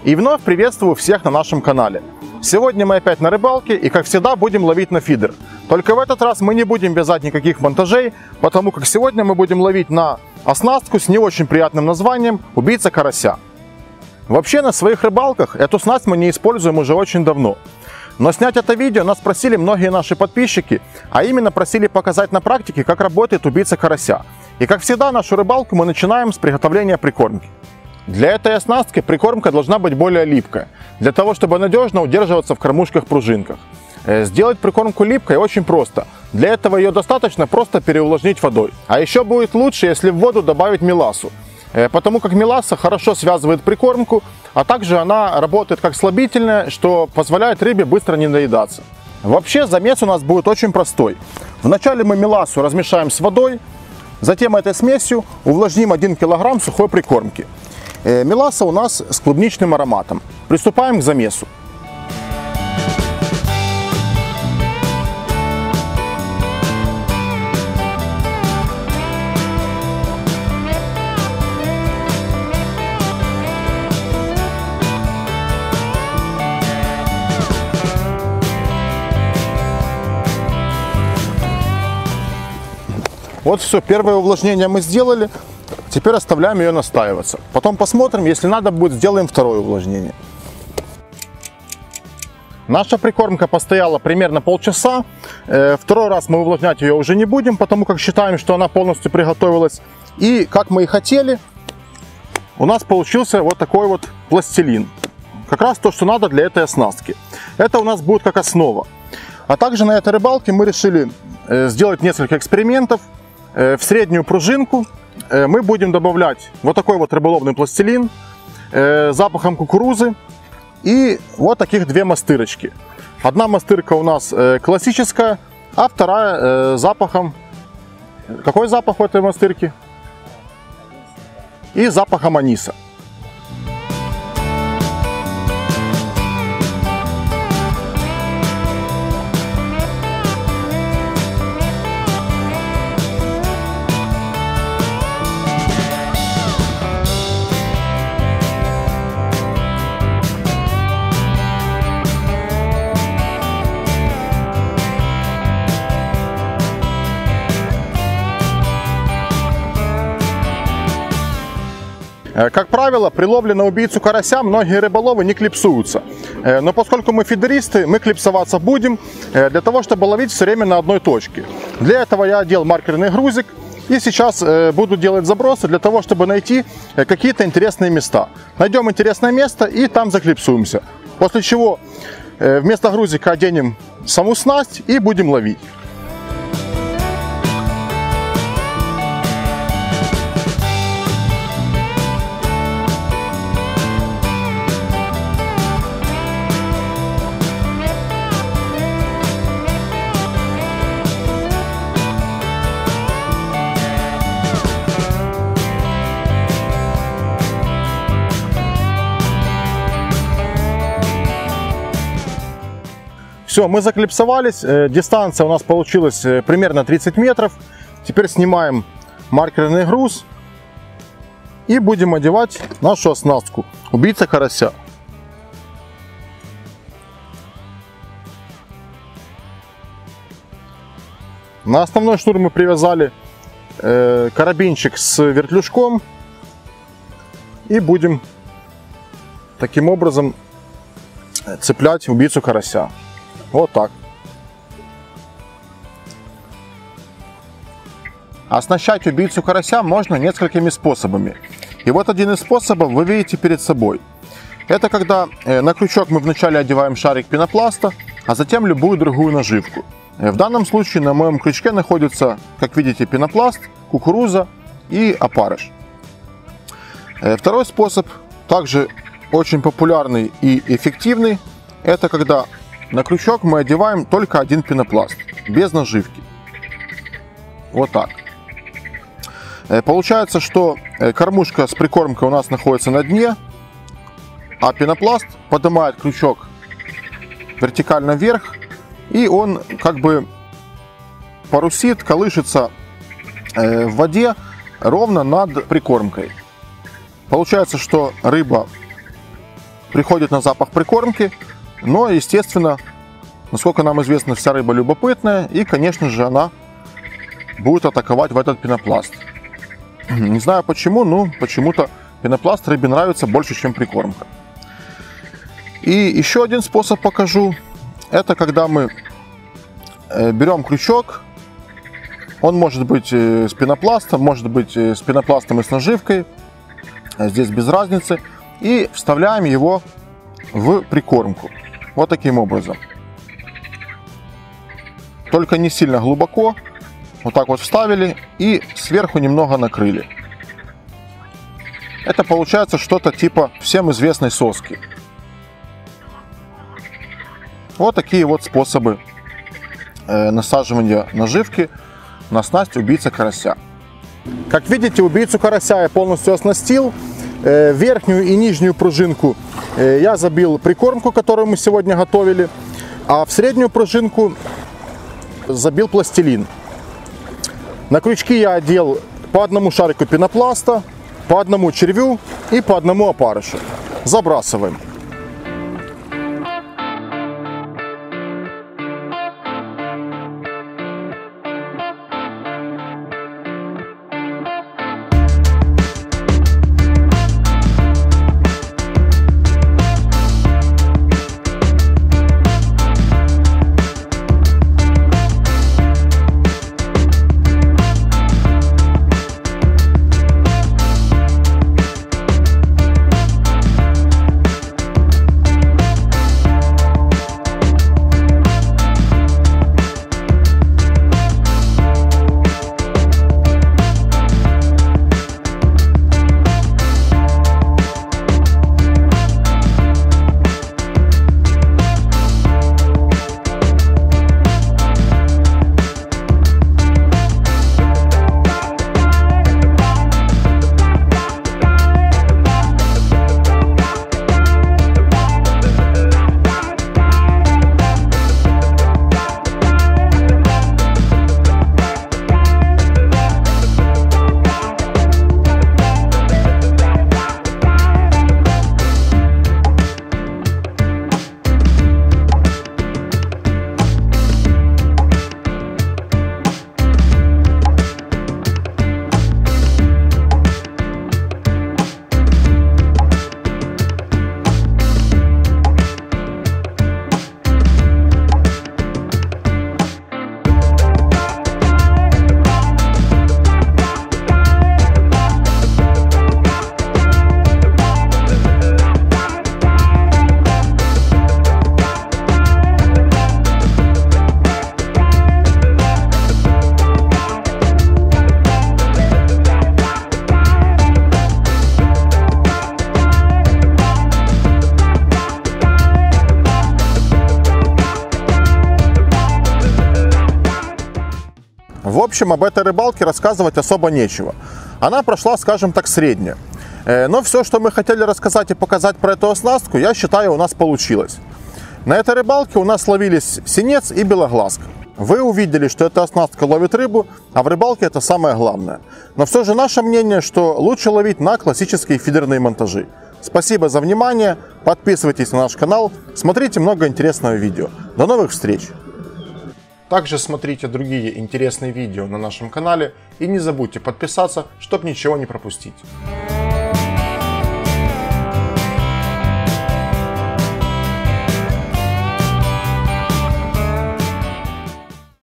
И вновь приветствую всех на нашем канале. Сегодня мы опять на рыбалке и, как всегда, будем ловить на фидер. Только в этот раз мы не будем вязать никаких монтажей, потому как сегодня мы будем ловить на оснастку с не очень приятным названием «Убийца карася». Вообще на своих рыбалках эту снасть мы не используем уже очень давно. Но снять это видео нас просили многие наши подписчики, а именно просили показать на практике, как работает убийца карася. И как всегда, нашу рыбалку мы начинаем с приготовления прикормки. Для этой оснастки прикормка должна быть более липкая, для того, чтобы надежно удерживаться в кормушках-пружинках. Сделать прикормку липкой очень просто. Для этого ее достаточно просто переувлажнить водой. А еще будет лучше, если в воду добавить мелассу, потому как меласса хорошо связывает прикормку, а также она работает как слабительная, что позволяет рыбе быстро не наедаться. Вообще замес у нас будет очень простой. Вначале мы мелассу размешаем с водой, затем этой смесью увлажним 1 кг сухой прикормки. Меласса у нас с клубничным ароматом. Приступаем к замесу. Вот все, первое увлажнение мы сделали. Теперь оставляем ее настаиваться. Потом посмотрим, если надо будет, сделаем второе увлажнение. Наша прикормка постояла примерно полчаса. Второй раз мы увлажнять ее уже не будем, потому как считаем, что она полностью приготовилась. И как мы и хотели, у нас получился вот такой вот пластилин. Как раз то, что надо для этой оснастки. Это у нас будет как основа. А также на этой рыбалке мы решили сделать несколько экспериментов. В среднюю пружинку мы будем добавлять вот такой вот рыболовный пластилин с запахом кукурузы и вот таких две мастырочки. Одна мастырка у нас классическая, а вторая запахом... Какой запах у этой мастырки? И запахом аниса. Как правило, при ловле на убийцу карася многие рыболовы не клипсуются. Но поскольку мы фидеристы, мы клипсоваться будем, для того, чтобы ловить все время на одной точке. Для этого я одел маркерный грузик и сейчас буду делать забросы для того, чтобы найти какие-то интересные места. Найдем интересное место и там заклипсуемся. После чего вместо грузика оденем саму снасть и будем ловить. Все, мы заклипсовались, дистанция у нас получилась примерно 30 метров. Теперь снимаем маркерный груз и будем одевать нашу оснастку убийца карася. На основной шнур мы привязали карабинчик с вертлюжком и будем таким образом цеплять убийцу карася. Вот так. Оснащать убийцу карася можно несколькими способами. И вот один из способов вы видите перед собой. Это когда на крючок мы вначале одеваем шарик пенопласта, а затем любую другую наживку. В данном случае на моем крючке находится, как видите, пенопласт, кукуруза и опарыш. Второй способ, также очень популярный и эффективный, это когда на крючок мы одеваем только один пенопласт, без наживки. Вот так. Получается, что кормушка с прикормкой у нас находится на дне, а пенопласт поднимает крючок вертикально вверх, и он как бы парусит, колышется в воде ровно над прикормкой. Получается, что рыба приходит на запах прикормки, но, естественно, насколько нам известно, вся рыба любопытная, и, конечно же, она будет атаковать в этот пенопласт. Не знаю почему, но почему-то пенопласт рыбе нравится больше, чем прикормка. И еще один способ покажу. Это когда мы берем крючок. Он может быть с пенопластом, может быть с пенопластом и с наживкой. Здесь без разницы. И вставляем его в прикормку. Вот таким образом. Только не сильно глубоко. Вот так вот вставили и сверху немного накрыли. Это получается что-то типа всем известной соски. Вот такие вот способы насаживания наживки на снасть убийца карася. Как видите, убийцу карася я полностью оснастил. Верхнюю и нижнюю пружинку я забил прикормку, которую мы сегодня готовили. А в среднюю пружинку забил пластилин. На крючки я одел по одному шарику пенопласта, по одному червю и по одному опарышу. Забрасываем. В общем, об этой рыбалке рассказывать особо нечего. Она прошла, скажем так, средняя. Но все, что мы хотели рассказать и показать про эту оснастку, я считаю, у нас получилось. На этой рыбалке у нас ловились синец и белоглазка. Вы увидели, что эта оснастка ловит рыбу, а в рыбалке это самое главное. Но все же наше мнение, что лучше ловить на классические фидерные монтажи. Спасибо за внимание, подписывайтесь на наш канал, смотрите много интересного видео. До новых встреч! Также смотрите другие интересные видео на нашем канале и не забудьте подписаться, чтобы ничего не пропустить.